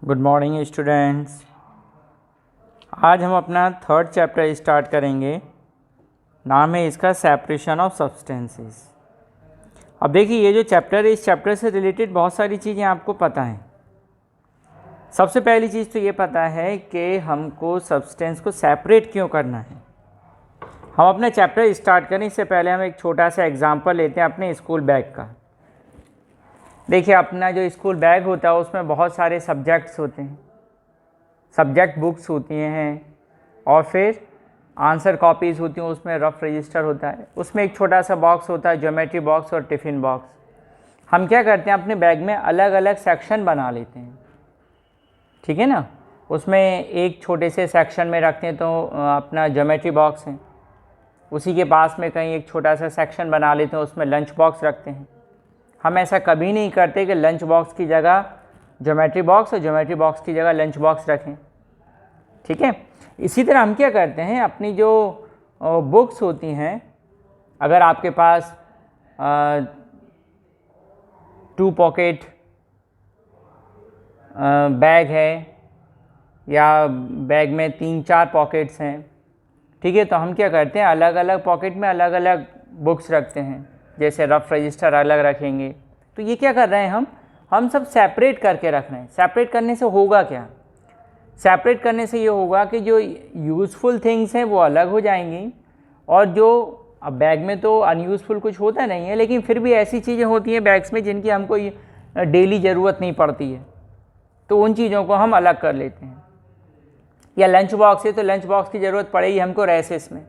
Good morning students. आज हम अपना थर्ड चैप्टर स्टार्ट करेंगे। नाम है इसका सेपरेशन ऑफ सब्सटेंसेस। अब देखिए, ये जो चैप्टर है, इस चैप्टर से रिलेटेड बहुत सारी चीज़ें आपको पता हैं। सबसे पहली चीज़ तो ये पता है कि हमको सब्सटेंस को सेपरेट क्यों करना है। हम अपना चैप्टर स्टार्ट करें इससे पहले हम एक छोटा सा एग्जाम्पल लेते हैं अपने स्कूल बैग का। देखिए, अपना जो स्कूल बैग होता है उसमें बहुत सारे सब्जेक्ट्स होते हैं, सब्जेक्ट बुक्स होती हैं और फिर आंसर कॉपीज़ होती हैं, उसमें रफ रजिस्टर होता है, उसमें एक छोटा सा बॉक्स होता है ज्योमेट्री बॉक्स और टिफ़िन बॉक्स। हम क्या करते हैं, अपने बैग में अलग अलग सेक्शन बना लेते हैं, ठीक है ना। उसमें एक छोटे से सेक्शन में रखते हैं तो अपना ज्योमेट्री बॉक्स है, उसी के पास में कहीं एक छोटा सा सेक्शन बना लेते हैं, उसमें लंच बॉक्स रखते हैं। हम ऐसा कभी नहीं करते कि लंच बॉक्स की जगह ज्योमेट्री बॉक्स और ज्योमेट्री बॉक्स की जगह लंच बॉक्स रखें, ठीक है। इसी तरह हम क्या करते हैं, अपनी जो बुक्स होती हैं, अगर आपके पास 2 पॉकेट बैग है या बैग में 3-4 पॉकेट्स हैं, ठीक है, तो हम क्या करते हैं, अलग अलग पॉकेट में अलग अलग बुक्स रखते हैं। जैसे रफ रजिस्टर अलग रखेंगे, तो ये क्या कर रहे हैं, हम सब सेपरेट करके रख रहे हैं। सेपरेट करने से होगा क्या, सेपरेट करने से ये होगा कि जो यूज़फुल थिंग्स हैं वो अलग हो जाएंगी, और जो अब बैग में तो अनयूज़फुल कुछ होता नहीं है, लेकिन फिर भी ऐसी चीज़ें होती हैं बैग्स में जिनकी हमको डेली ज़रूरत नहीं पड़ती है, तो उन चीज़ों को हम अलग कर लेते हैं। या लंच बॉक्स है तो लंच बॉक्स की ज़रूरत पड़ेगी हमको रेसेस में,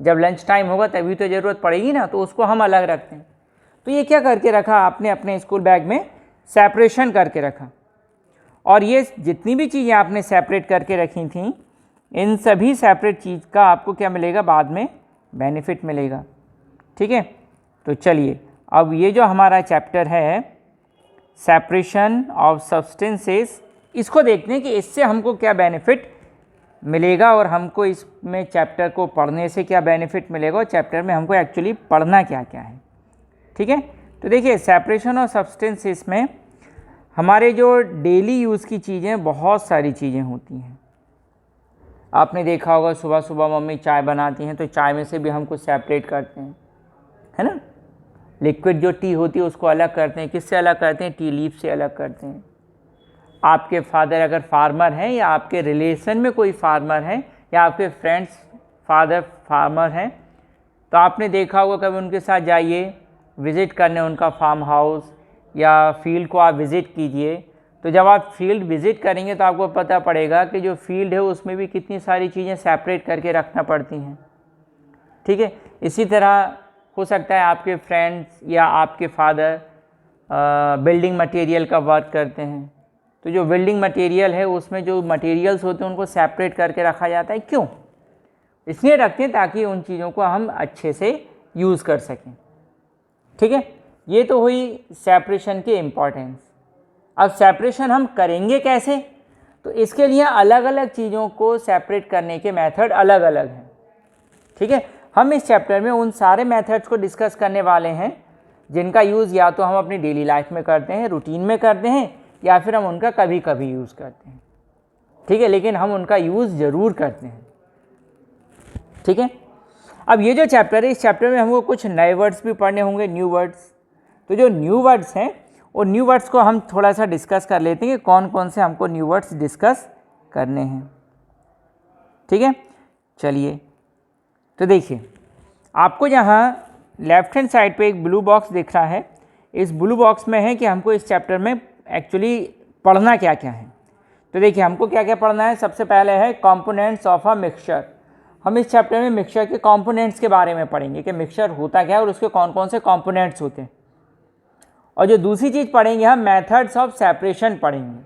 जब लंच टाइम होगा तभी तो ज़रूरत पड़ेगी ना, तो उसको हम अलग रखते हैं। तो ये क्या करके रखा आपने, अपने स्कूल बैग में सेपरेशन करके रखा। और ये जितनी भी चीज़ें आपने सेपरेट करके रखी थी, इन सभी सेपरेट चीज़ का आपको क्या मिलेगा, बाद में बेनिफिट मिलेगा, ठीक है। तो चलिए, अब ये जो हमारा चैप्टर है सेपरेशन ऑफ सब्सटेंसेस, इसको देखते हैं कि इससे हमको क्या बेनिफिट मिलेगा और हमको इसमें चैप्टर को पढ़ने से क्या बेनिफिट मिलेगा और चैप्टर में हमको एक्चुअली पढ़ना क्या क्या है, ठीक है। तो देखिए, सेपरेशन ऑफ सब्सटेंसेस में हमारे जो डेली यूज़ की चीज़ें, बहुत सारी चीज़ें होती हैं। आपने देखा होगा सुबह सुबह मम्मी चाय बनाती हैं तो चाय में से भी हम कुछ सेपरेट करते हैं, है ना। लिक्विड जो टी होती है उसको अलग करते हैं। किससे अलग करते हैं, टी लीफ से अलग करते हैं। आपके फादर अगर फार्मर हैं या आपके रिलेशन में कोई फार्मर है या आपके फ्रेंड्स फादर फार्मर हैं, तो आपने देखा होगा कभी उनके साथ जाइए विज़िट करने उनका फार्म हाउस या फील्ड को आप विज़िट कीजिए। तो जब आप फील्ड विज़िट करेंगे तो आपको पता पड़ेगा कि जो फील्ड है उसमें भी कितनी सारी चीज़ें सेपरेट करके रखना पड़ती हैं, ठीक है। इसी तरह हो सकता है आपके फ्रेंड्स या आपके फादर बिल्डिंग मटेरियल का वर्क करते हैं, तो जो बिल्डिंग मटेरियल है उसमें जो मटेरियल्स होते हैं उनको सेपरेट करके रखा जाता है। क्यों, इसलिए रखते हैं ताकि उन चीज़ों को हम अच्छे से यूज़ कर सकें, ठीक है। ये तो हुई सेपरेशन की इम्पॉर्टेंस। अब सेपरेशन हम करेंगे कैसे, तो इसके लिए अलग अलग चीज़ों को सेपरेट करने के मेथड अलग अलग हैं, ठीक है। हम इस चैप्टर में उन सारे मेथड्स को डिस्कस करने वाले हैं जिनका यूज़ या तो हम अपनी डेली लाइफ में करते हैं, रूटीन में करते हैं, या फिर हम उनका कभी कभी यूज़ करते हैं, ठीक है, लेकिन हम उनका यूज़ ज़रूर करते हैं, ठीक है। अब ये जो चैप्टर है, इस चैप्टर में हमको कुछ नए वर्ड्स भी पढ़ने होंगे, न्यू वर्ड्स। तो जो न्यू वर्ड्स हैं वो न्यू वर्ड्स को हम थोड़ा सा डिस्कस कर लेते हैं कि कौन कौन से हमको न्यू वर्ड्स डिस्कस करने हैं, ठीक है। चलिए, तो देखिए, आपको यहाँ लेफ्ट हैंड साइड पे एक ब्लू बॉक्स दिख रहा है। इस ब्लू बॉक्स में है कि हमको इस चैप्टर में एक्चुअली पढ़ना क्या क्या है। तो देखिए, हमको क्या क्या पढ़ना है। सबसे पहले है कंपोनेंट्स ऑफ अ मिक्सचर। हम इस चैप्टर में मिक्सचर के कंपोनेंट्स के बारे में पढ़ेंगे कि मिक्सचर होता क्या है और उसके कौन कौन से कंपोनेंट्स होते हैं। और जो दूसरी चीज़ पढ़ेंगे, हम मेथड्स ऑफ सेपरेशन पढ़ेंगे,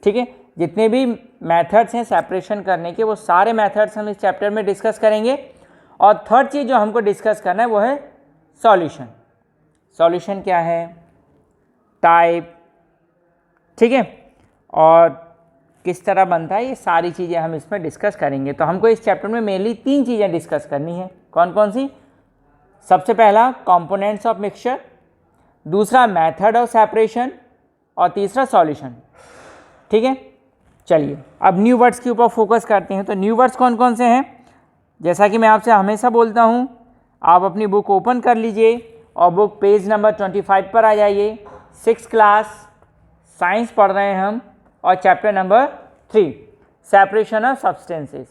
ठीक है। जितने भी मेथड्स हैं सेपरेशन करने के, वो सारे मेथड्स हम इस चैप्टर में डिस्कस करेंगे। और थर्ड चीज़ जो हमको डिस्कस करना है वो है सॉल्यूशन। सॉल्यूशन क्या है, टाइप, ठीक है, और किस तरह बनता है, ये सारी चीज़ें हम इसमें डिस्कस करेंगे। तो हमको इस चैप्टर में मेनली 3 चीज़ें डिस्कस करनी है। कौन कौन सी, सबसे पहला कंपोनेंट्स ऑफ मिक्सचर, दूसरा मेथड ऑफ सेपरेशन और तीसरा सॉल्यूशन। ठीक है, चलिए अब न्यू वर्ड्स के ऊपर फोकस करते हैं। तो न्यू वर्ड्स कौन कौन से हैं? जैसा कि मैं आपसे हमेशा बोलता हूँ, आप अपनी बुक ओपन कर लीजिए और बुक पेज नंबर 25 पर आ जाइए। 6th क्लास साइंस पढ़ रहे हैं हम और chapter number 3 separation of substances.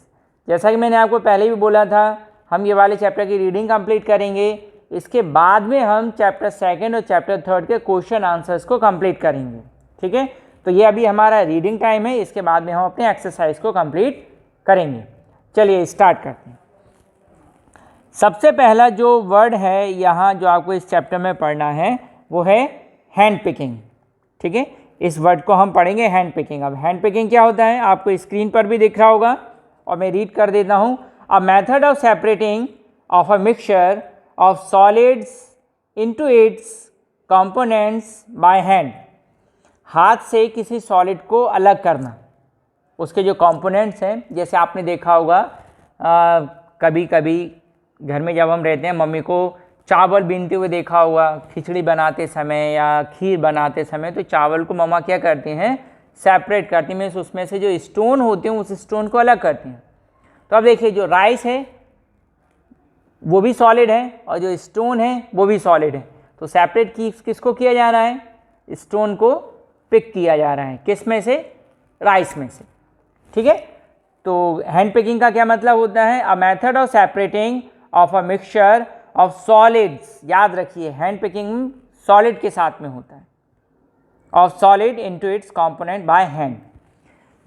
जैसा कि मैंने आपको पहले भी बोला था, हम ये वाले चैप्टर की रीडिंग कंप्लीट करेंगे, इसके बाद में हम चैप्टर 2 और चैप्टर 3 के क्वेश्चन आंसर्स को कंप्लीट करेंगे। ठीक है, तो ये अभी हमारा रीडिंग टाइम है, इसके बाद में हम अपने एक्सरसाइज को कंप्लीट करेंगे। चलिए स्टार्ट करते हैं। सबसे पहला जो वर्ड है यहाँ जो आपको इस चैप्टर में पढ़ना है वो है हैंड पिकिंग। ठीक है, इस वर्ड को हम पढ़ेंगे हैंड पिकिंग। अब हैंड पिकिंग क्या होता है आपको स्क्रीन पर भी दिख रहा होगा और मैं रीड कर देता हूँ। A method of separating of a mixture of solids into its components by hand. हाथ से किसी सॉलिड को अलग करना, उसके जो कंपोनेंट्स हैं, जैसे आपने देखा होगा कभी कभी घर में जब हम रहते हैं मम्मी को चावल बीनते हुए देखा होगा, खिचड़ी बनाते समय या खीर बनाते समय, तो चावल को मम्मा क्या करती हैं, सेपरेट करती हैं, उसमें से जो स्टोन होते हैं उस स्टोन को अलग करती हैं। तो अब देखिए जो राइस है वो भी सॉलिड है और जो स्टोन है वो भी सॉलिड है, तो सेपरेट किसको किया जा रहा है, स्टोन को पिक किया जा रहा है, किस में से, राइस में से। ठीक है, तो हैंड पिकिंग का क्या मतलब होता है, a method of separating of a mixture of solids. याद रखिए हैंड पिकिंग सॉलिड के साथ में होता है, of solid into its component by hand.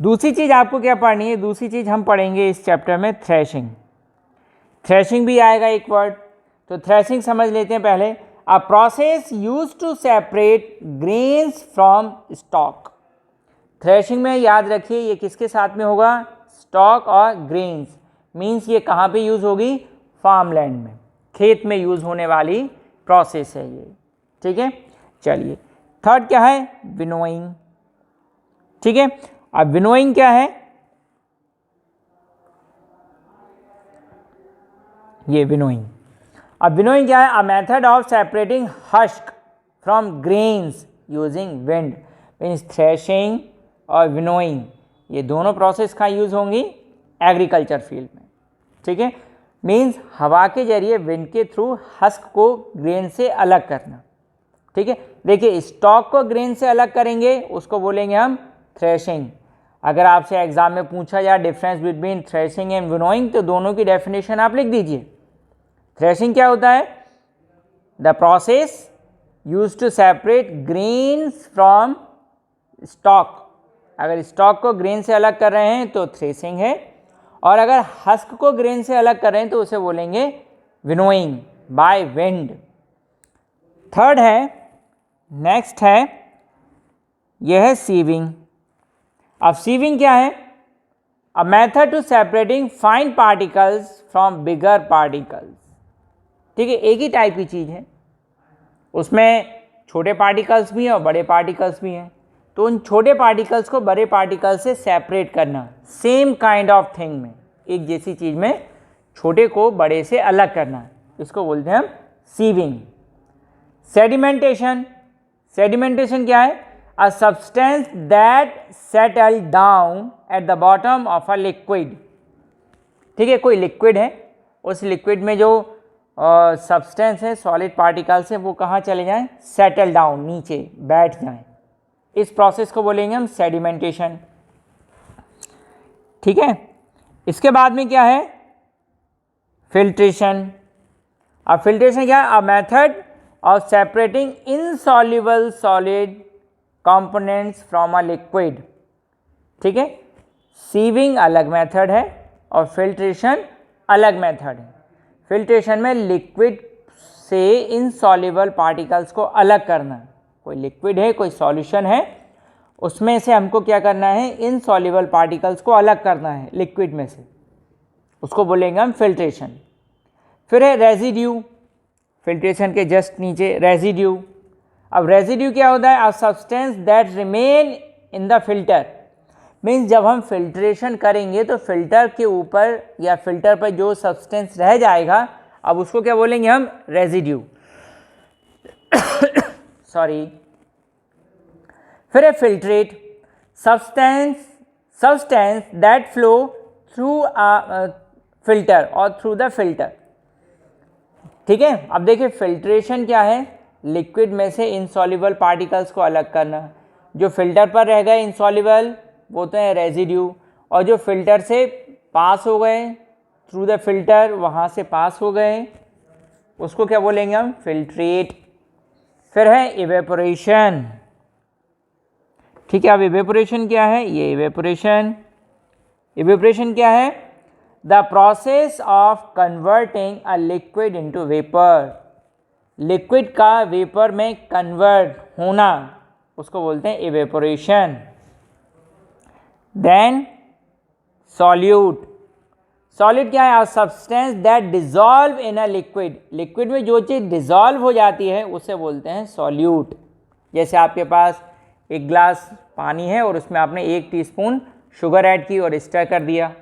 दूसरी चीज़ आपको क्या पढ़नी है, दूसरी चीज़ हम पढ़ेंगे इस चैप्टर में थ्रेशिंग। थ्रेशिंग भी आएगा एक वर्ड, तो थ्रेशिंग समझ लेते हैं पहले। A process use to separate grains from stalk. Threshing में याद रखिए ये किसके साथ में होगा, स्टॉक और ग्रेन्स। मीन्स ये कहाँ पे यूज़ होगी, फार्मलैंड में, खेत में यूज़ होने वाली प्रोसेस है ये। ठीक है, चलिए थर्ड क्या है, विनोइंग। ठीक है, अब विनोइंग क्या है, ये विनोइंग। अब विनोइंग क्या है, a method of separating husk from grains using wind. Means threshing और विनोइंग ये दोनों प्रोसेस कहाँ यूज़ होंगी, एग्रीकल्चर फील्ड में। ठीक है, मीन्स हवा के जरिए विंड के थ्रू हस्क को ग्रेन से अलग करना। ठीक है, देखिए स्टॉक को ग्रेन से अलग करेंगे उसको बोलेंगे हम थ्रेशिंग। अगर आपसे एग्जाम में पूछा जाए difference between threshing and winnowing, तो दोनों की डेफिनेशन आप लिख दीजिए। थ्रेशिंग क्या होता है, the process use to separate grains from stalk. अगर स्टॉक को ग्रेन से अलग कर रहे हैं तो थ्रेशिंग है, और अगर हस्क को ग्रेन से अलग कर रहे हैं तो उसे बोलेंगे विनोइंग बाय विंड। थर्ड है, नेक्स्ट है, यह है सीविंग। अब सीविंग क्या है, a method to separating fine particles from bigger particles. ठीक है, एक ही टाइप की चीज़ है, उसमें छोटे पार्टिकल्स भी हैं और बड़े पार्टिकल्स भी हैं, तो उन छोटे पार्टिकल्स को बड़े पार्टिकल से सेपरेट करना, सेम काइंड ऑफ थिंग में, एक जैसी चीज़ में छोटे को बड़े से अलग करना, इसको बोलते हैं हम सीविंग। सेडिमेंटेशन, सेडिमेंटेशन क्या है, a substance that settle down at the bottom of a liquid. ठीक है, कोई लिक्विड है, उस लिक्विड में जो सब्सटेंस है, सॉलिड पार्टिकल्स है, वो कहाँ चले जाएं, सेटल डाउन, नीचे बैठ जाएं, इस प्रोसेस को बोलेंगे हम सेडिमेंटेशन। ठीक है, इसके बाद में क्या है, फिल्ट्रेशन। अब फिल्ट्रेशन क्या है, a method of separating insoluble solid components from a liquid. ठीक है, सीविंग अलग मेथड है और फिल्ट्रेशन अलग मेथड है। फिल्ट्रेशन में लिक्विड से इनसॉल्युबल पार्टिकल्स को अलग करना, कोई लिक्विड है, कोई सॉल्यूशन है, उसमें से हमको क्या करना है, इनसॉल्युबल पार्टिकल्स को अलग करना है लिक्विड में से, उसको बोलेंगे हम फिल्ट्रेशन। फिर है रेजिड्यू, फिल्ट्रेशन के जस्ट नीचे रेजिड्यू। अब रेजिड्यू क्या होता है, a substance that remain in the filter. Means जब हम फिल्ट्रेशन करेंगे तो फिल्टर के ऊपर या फिल्टर पर जो सब्सटेंस रह जाएगा, अब उसको क्या बोलेंगे हम, रेजिड्यू। सॉरी। फिर है filtrate, substance that flow through a filter or through the filter। ठीक है, अब देखिए फिल्ट्रेशन क्या है, लिक्विड में से इनसॉल्युबल पार्टिकल्स को अलग करना। जो फिल्टर पर रह गए इनसॉल्युबल वो तो है रेजिड्यू, और जो फिल्टर से पास हो गए थ्रू द फिल्टर, वहाँ से पास हो गए, उसको क्या बोलेंगे हम, फिल्ट्रेट। फिर है इवेपोरेशन। ठीक है, अब इवेपोरेशन क्या है, ये इवेपोरेशन क्या है, the process of converting a liquid into vapour. Liquid का वेपर में कन्वर्ट होना, उसको बोलते हैं इवेपोरेशन। Then solute. सॉलिड क्या है, substance that dissolve in a liquid. Liquid में जो चीज़ डिजॉल्व हो जाती है उसे बोलते हैं सॉल्यूट। जैसे आपके पास एक ग्लास पानी है और उसमें आपने 1 टीस्पून शुगर ऐड की और स्टर कर दिया,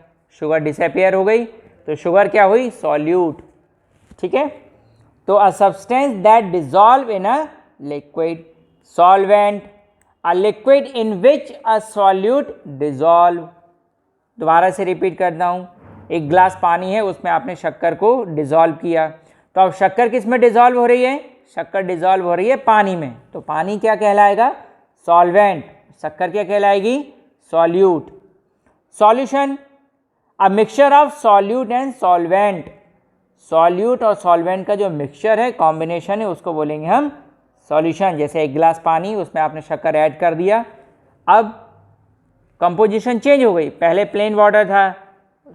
शुगर डिसअपियर हो गई, तो शुगर क्या हुई, सॉल्यूट। ठीक है, तो a substance that dissolve in a liquid. Solvent, a liquid in which a solute dissolve. दोबारा से रिपीट करता हूँ, एक ग्लास पानी है, उसमें आपने शक्कर को डिजॉल्व किया, तो अब शक्कर किस में डिजॉल्व हो रही है, शक्कर डिजॉल्व हो रही है पानी में, तो पानी क्या कहलाएगा, सॉल्वेंट। शक्कर क्या कहलाएगी, solute. Solution, a mixture of solute and solvent. Solute और सॉल्वेंट का जो मिक्सचर है, कॉम्बिनेशन है, उसको बोलेंगे हम सॉल्यूशन। जैसे एक गिलास पानी, उसमें आपने शक्कर ऐड कर दिया, अब कंपोजिशन चेंज हो गई, पहले प्लेन वाटर था,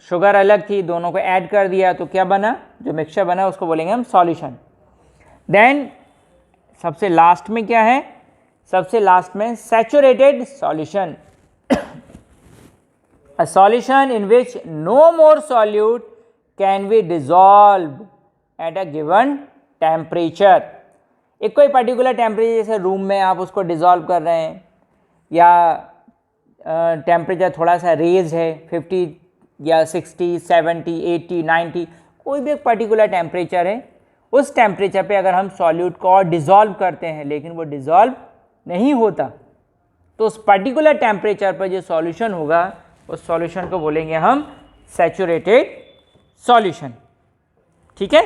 शुगर अलग थी, दोनों को ऐड कर दिया, तो क्या बना, जो मिक्सचर बना उसको बोलेंगे हम सॉल्यूशन। देन सबसे लास्ट में क्या है, सबसे लास्ट में saturated solution. A solution in which no more solute can be dissolved at a given temperature। एक कोई पर्टिकुलर टेम्परेचर, जैसे रूम में आप उसको डिज़ोल्व कर रहे हैं, या टेम्परेचर थोड़ा सा रेज है 50 या 60, 70, 80, 90, कोई भी एक पर्टिकुलर टेम्परेचर है, उस टेम्परेचर पे अगर हम सॉल्यूट को और डिज़ोल्व करते हैं लेकिन वो डिज़ोल्व नहीं होता, तो उस पर्टिकुलर टेम्परेचर पर जो सॉल्यूशन होगा उस सॉल्यूशन को बोलेंगे हम सैचुरेटेड सॉल्यूशन। ठीक है,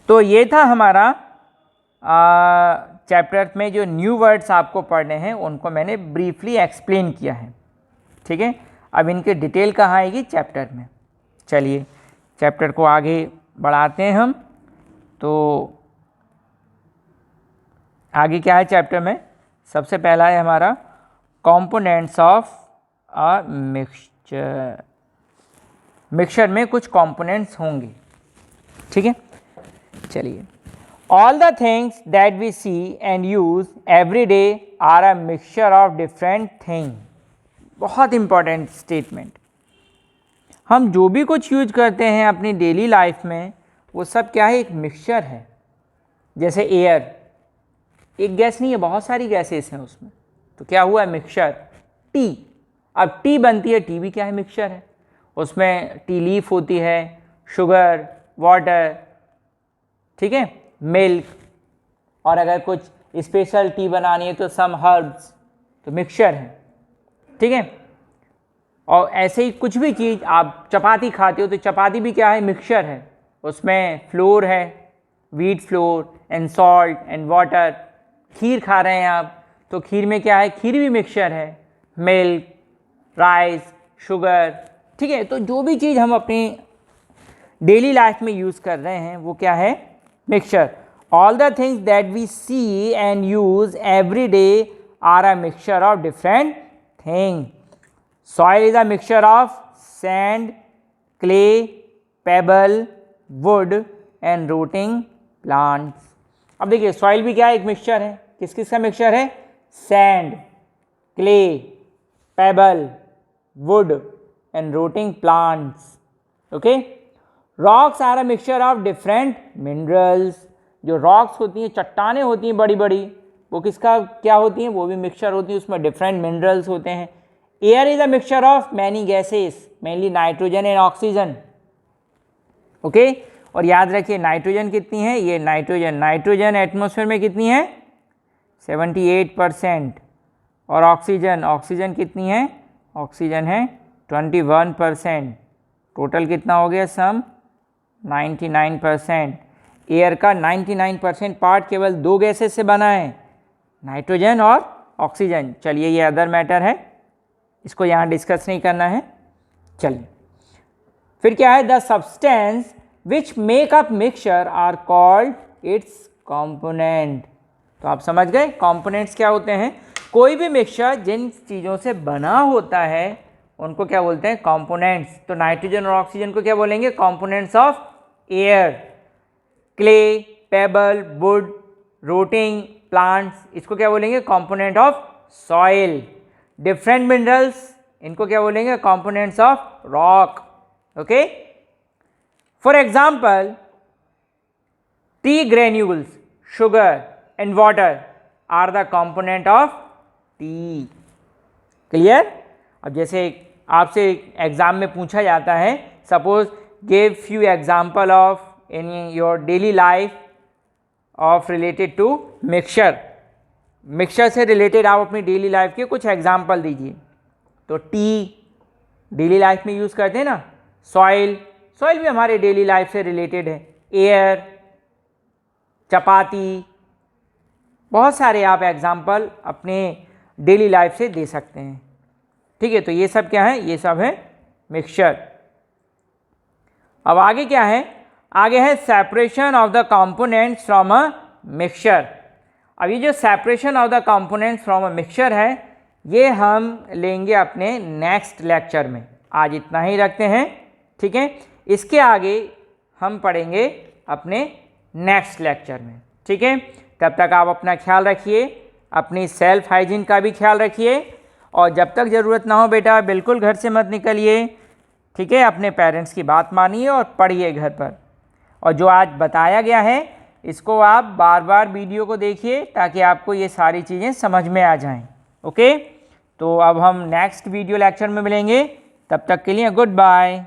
तो ये था हमारा चैप्टर में जो न्यू वर्ड्स आपको पढ़ने हैं उनको मैंने ब्रीफली एक्सप्लेन किया है। ठीक है, अब इनके डिटेल कहाँ आएगी, चैप्टर में। चलिए चैप्टर को आगे बढ़ाते हैं हम। तो आगे क्या है चैप्टर में, सबसे पहला है हमारा components of a mixture. Mixture में कुछ कंपोनेंट्स होंगे। ठीक है, चलिए, all the things that we see and use every day are a mixture of different thing. बहुत इंपॉर्टेंट स्टेटमेंट। हम जो भी कुछ यूज करते हैं अपनी डेली लाइफ में, वो सब क्या है, एक मिक्सचर है। जैसे एयर, एक गैस नहीं है, बहुत सारी गैसेस हैं उसमें, तो क्या हुआ, मिक्सचर। टी, अब टी बनती है, टी भी क्या है, मिक्सचर है। उसमें टी लीफ होती है, शुगर, वाटर, ठीक है, मिल्क, और अगर कुछ स्पेशल टी बनानी है तो सम हर्ब्स, तो मिक्सचर है। ठीक है, और ऐसे ही कुछ भी चीज़, आप चपाती खाते हो तो चपाती भी क्या है, मिक्सचर है। उसमें फ्लोर है, wheat flour and salt and water. खीर खा रहे हैं आप, तो खीर में क्या है, खीर भी मिक्सचर है, मिल्क, राइस, शुगर। ठीक है, तो जो भी चीज़ हम अपनी डेली लाइफ में यूज़ कर रहे हैं वो क्या है, mixture. All the things that we see and use every day are a mixture of different thing. Soil is a mixture of sand, clay, pebble, wood and rooting plants. अब देखिए, soil भी क्या है, एक मिक्सचर है। किस किस का मिक्सचर है, sand, clay, pebble, wood and rooting plants. Okay, rocks are a mixture of different minerals. जो रॉक्स होती हैं, चट्टानें होती हैं बड़ी बड़ी, वो किसका क्या होती हैं, वो भी मिक्सचर होती हैं, उसमें डिफरेंट मिनरल्स होते हैं। Air is a mixture of many gases, mainly nitrogen and oxygen. Okay, और याद रखिए नाइट्रोजन कितनी है, ये नाइट्रोजन एटमॉस्फेयर में कितनी है, 78%। और ऑक्सीजन, ऑक्सीजन कितनी है, ऑक्सीजन है 21%। टोटल कितना हो गया सम 99%। एयर का 99% पार्ट केवल दो गैसेस से बना है, नाइट्रोजन और ऑक्सीजन। चलिए ये अदर मैटर है, इसको यहाँ डिस्कस नहीं करना है। चलिए फिर क्या है, the substance which make up mixture are called its component. तो आप समझ गए कंपोनेंट्स क्या होते हैं। कोई भी मिक्सचर जिन चीज़ों से बना होता है उनको क्या बोलते हैं, कंपोनेंट्स। तो नाइट्रोजन और ऑक्सीजन को क्या बोलेंगे, components of air. Clay, pebble, wood, rotting plants, इसको क्या बोलेंगे, component of soil. Different minerals, इनको क्या बोलेंगे, components of rock. Okay, for example tea granules, sugar and water are the component of tea. Clear. अब जैसे आपसे एग्जाम में पूछा जाता है, suppose give few example of in your daily life of related to mixture. Mixture से रिलेटेड आप अपनी डेली लाइफ के कुछ एग्जाम्पल दीजिए। तो टी डेली लाइफ में यूज़ करते हैं ना, सॉइल, सॉइल भी हमारे डेली लाइफ से रिलेटेड है, एयर, चपाती, बहुत सारे आप एग्जाम्पल अपने डेली लाइफ से दे सकते हैं। ठीक है, तो ये सब क्या है, ये सब है मिक्सचर। अब आगे क्या है, आगे है separation of the components from a mixture. अब ये जो separation of the components from a mixture है, ये हम लेंगे अपने नेक्स्ट लेक्चर में। आज इतना ही रखते हैं, ठीक है। इसके आगे हम पढ़ेंगे अपने नेक्स्ट लेक्चर में, ठीक है। तब तक आप अपना ख्याल रखिए, अपनी सेल्फ हाइजीन का भी ख्याल रखिए, और जब तक ज़रूरत ना हो बेटा बिल्कुल घर से मत निकलिए, ठीक है। अपने पेरेंट्स की बात मानिए और पढ़िए घर पर। और जो आज बताया गया है इसको आप बार बार वीडियो को देखिए ताकि आपको ये सारी चीज़ें समझ में आ जाएं। ओके, तो अब हम नेक्स्ट वीडियो लेक्चर में मिलेंगे, तब तक के लिए गुड बाय।